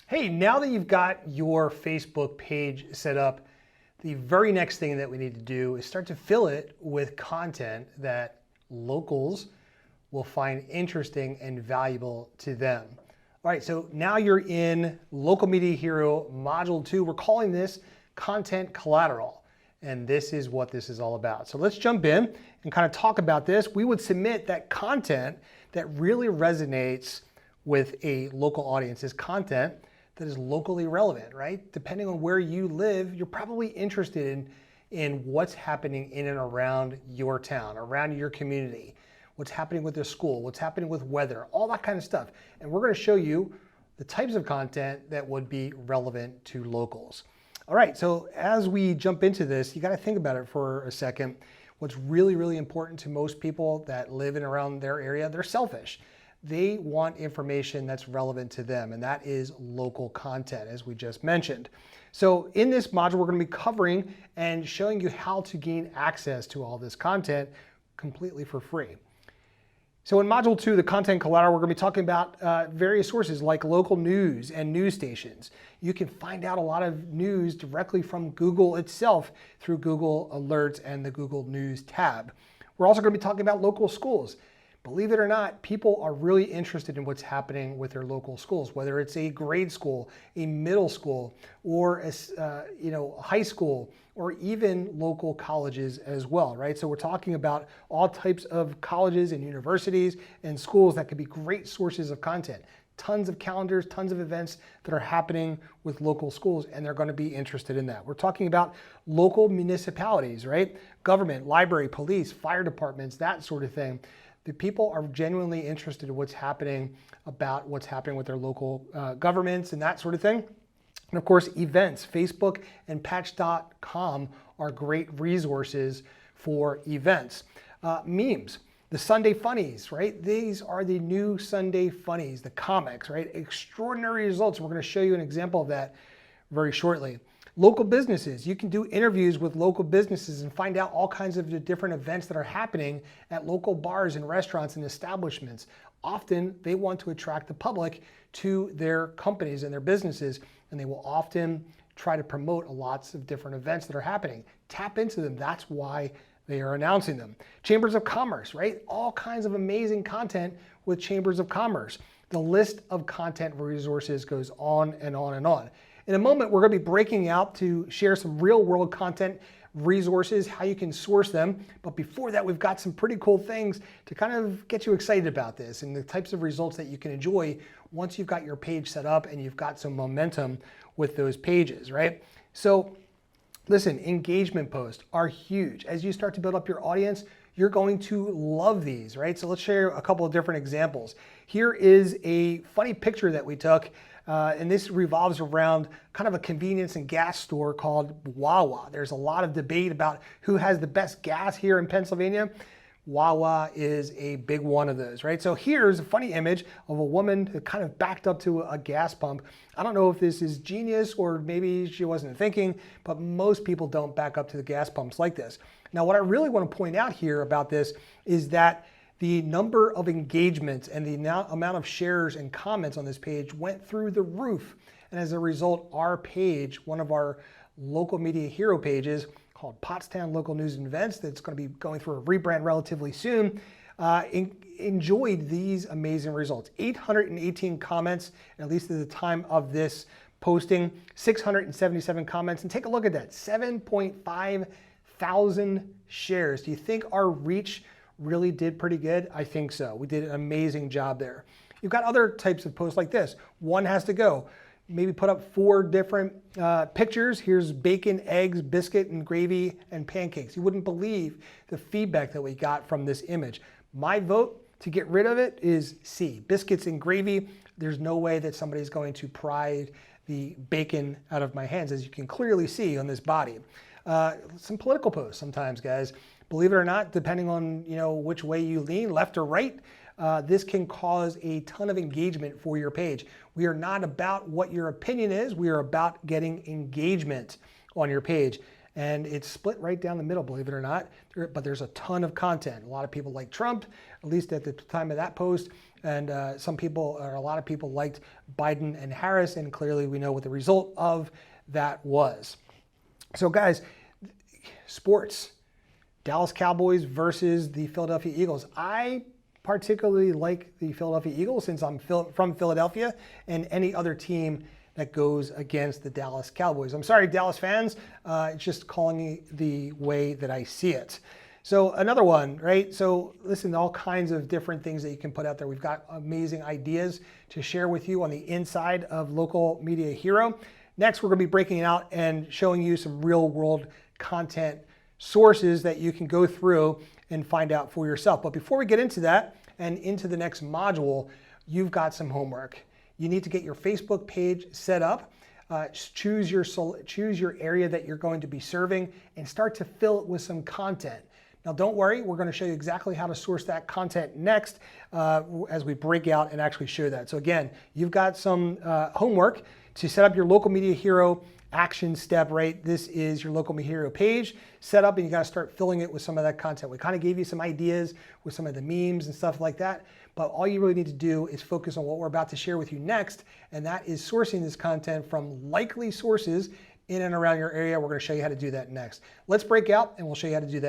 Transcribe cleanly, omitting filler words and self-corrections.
Hey, now that you've got your Facebook page set up, the very next thing that we need to do is start to fill it with content that locals will find interesting and valuable to them. All right, so now you're in Local Media Hero Module 2. We're calling this Content Collateral, and this is what this is all about. So let's jump in and kind of talk about this. We would submit that content that really resonates with a local audience is content that is locally relevant, right? Depending on where you live, you're probably interested in what's happening in and around your town, around your community, what's happening with their school, what's happening with weather, all that kind of stuff. And we're gonna show you the types of content that would be relevant to locals. All right, so as we jump into this, you gotta think about it for a second. What's really, really important to most people that live in around their area, they're selfish. They want information that's relevant to them, and that is local content, as we just mentioned. So in this module, we're going to be covering and showing you how to gain access to all this content completely for free. So in Module 2, the Content Collateral, we're going to be talking about various sources like local news and news stations. You can find out a lot of news directly from Google itself through Google Alerts and the Google News tab. We're also going to be talking about local schools. Believe it or not, people are really interested in what's happening with their local schools, whether it's a grade school, a middle school, or a high school, or even local colleges as well, right? So we're talking about all types of colleges and universities and schools that could be great sources of content. Tons of calendars, tons of events that are happening with local schools, and they're going to be interested in that. We're talking about local municipalities, right? Government, library, police, fire departments, that sort of thing. The people are genuinely interested in what's happening with their local governments and that sort of thing. And of course, events. Facebook and Patch.com are great resources for events. Memes, the Sunday Funnies, right? These are the new Sunday Funnies, the comics, right? Extraordinary results. We're going to show you an example of that very shortly. Local businesses, you can do interviews with local businesses and find out all kinds of different events that are happening at local bars and restaurants and establishments. Often they want to attract the public to their companies and their businesses, and they will often try to promote lots of different events that are happening. Tap into them, that's why they are announcing them. Chambers of Commerce, right? All kinds of amazing content with Chambers of Commerce. The list of content resources goes on and on and on. In a moment, we're going to be breaking out to share some real world content resources, how you can source them. But before that, we've got some pretty cool things to kind of get you excited about this and the types of results that you can enjoy once you've got your page set up and you've got some momentum with those pages, right? So listen, engagement posts are huge. As you start to build up your audience, you're going to love these, right? So let's share a couple of different examples. Here is a funny picture that we took. And this revolves around kind of a convenience and gas store called Wawa. There's a lot of debate about who has the best gas here in Pennsylvania. Wawa is a big one of those, right? So here's a funny image of a woman who kind of backed up to a gas pump. I don't know if this is genius or maybe she wasn't thinking, but most people don't back up to the gas pumps like this. Now, what I really want to point out here about this is that the number of engagements and the amount of shares and comments on this page went through the roof. And as a result, our page, one of our Local Media Hero pages called Pottstown Local News and Events, that's going to be going through a rebrand relatively soon, enjoyed these amazing results. 818 comments, at least at the time of this posting, 677 comments. And take a look at that, 7.5 thousand shares. Do you think our reach really did pretty good? I think so. We did an amazing job there. You've got other types of posts like this. One has to go. Maybe put up 4 different pictures. Here's bacon, eggs, biscuit, and gravy, and pancakes. You wouldn't believe the feedback that we got from this image. My vote to get rid of it is C, biscuits and gravy. There's no way that somebody's going to pry the bacon out of my hands, as you can clearly see on this body. Some political posts sometimes, guys. Believe it or not, depending on which way you lean, left or right, this can cause a ton of engagement for your page. We are not about what your opinion is. We are about getting engagement on your page. and it's split right down the middle, believe it or not. But there's a ton of content. A lot of people like Trump, at least at the time of that post, and a lot of people liked Biden and Harris, and clearly we know what the result of that was. So guys, sports, Dallas Cowboys versus the Philadelphia Eagles. I particularly like the Philadelphia Eagles since I'm from Philadelphia, and any other team that goes against the Dallas Cowboys. I'm sorry, Dallas fans, it's just calling it the way that I see it. So another one, right? So listen, all kinds of different things that you can put out there. We've got amazing ideas to share with you on the inside of Local Media Hero. Next, we're going to be breaking it out and showing you some real world content sources that you can go through and find out for yourself. But before we get into that and into the next module, you've got some homework. You need to get your Facebook page set up. Choose your area that you're going to be serving and start to fill it with some content. Now don't worry, we're going to show you exactly how to source that content next as we break out and actually show that. So again, you've got some homework to set up your Local Media Hero action step, right? This is your Local Media Hero page set up, and you got to start filling it with some of that content. We kind of gave you some ideas with some of the memes and stuff like that, but all you really need to do is focus on what we're about to share with you next, and that is sourcing this content from likely sources in and around your area. We're going to show you how to do that next. Let's break out and we'll show you how to do that.